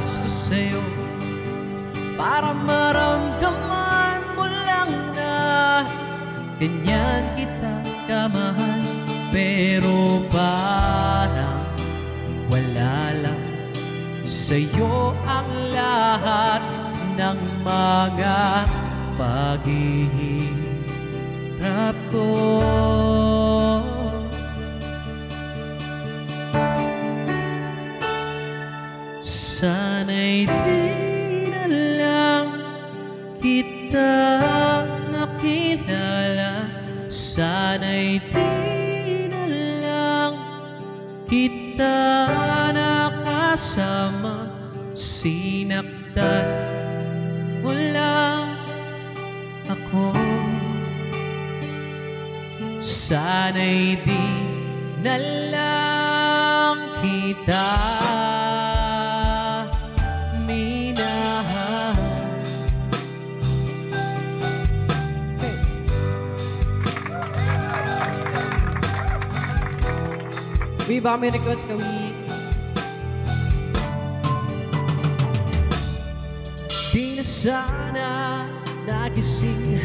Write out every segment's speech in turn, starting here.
oras ko sa'yo para maramdaman mo lang na ganyan kita kamahal. Pero parang wala lang sa'yo ang lahat ng mga paghihirap ko. Sana'y di na lang kita nakilala, sana'y di na lang kita nakasama, sinaktan mo lang ako. Sana'y di na lang kita minahal. Uy, baka may request ka, Uy. Di na sana nagising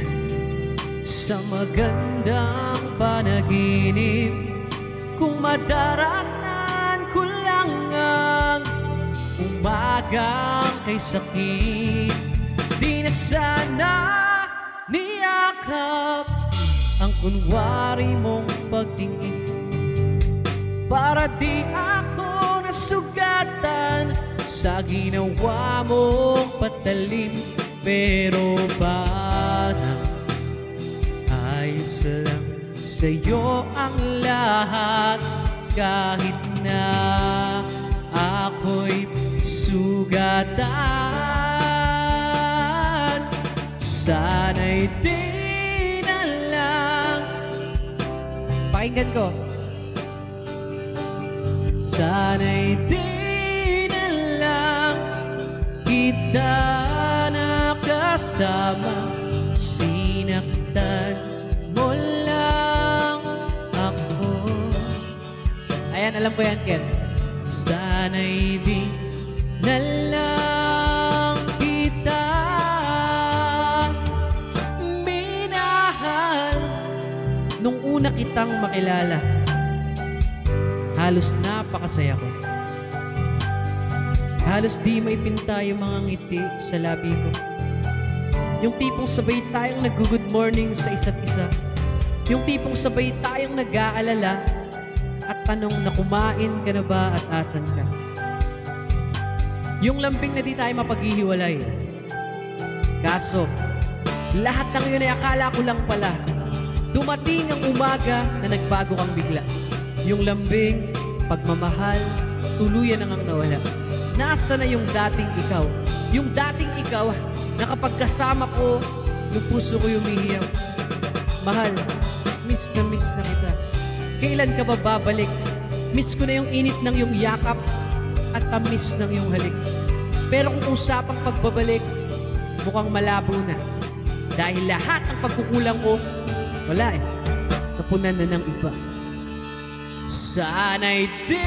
sa magandang panaginip kung madaratan ko lang ang umagang kay sakit. Di na sana niyakap ang kunwari mong pagtingin para di ako nasugatan sa ginawa mong patalim. Pero parang ayos lang sa'yo ang lahat kahit na ako'y sugatan. Sana'y di na lang, pakinggan ko, sana'y di na lang kita nakasama, sinaktan mo lang ako. Ayan, alam ko yan, Ken. Sana'y di na lang kita minahal. Nung una kitang makilala, halos napakasaya ko. Halos di maipinta yung mga ngiti sa labi ko. Yung tipong sabay tayong nag-good morning sa isa't isa. Yung tipong sabay tayong nag-aalala at tanong na kumain ka na ba at asan ka. Yung lambing na di tayo mapaghihiwalay. Kaso, lahat ng yun ay akala ko lang pala. Dumating ang umaga na nagbago kang bigla. Yung lambing, pagmamahal, tuluyan na ngang nawala. Nasa na yung dating ikaw? Yung dating ikaw na kapag kasama ko, yung puso ko umihiyaw. Mahal, miss na kita. Kailan ka ba babalik? Miss ko na yung init ng yung yakap at tamis ng yung halik. Pero kung usapang pagbabalik, mukhang malabo na. Dahil lahat ng pagkukulang ko, wala eh. Napunan na ng iba. Sana'y di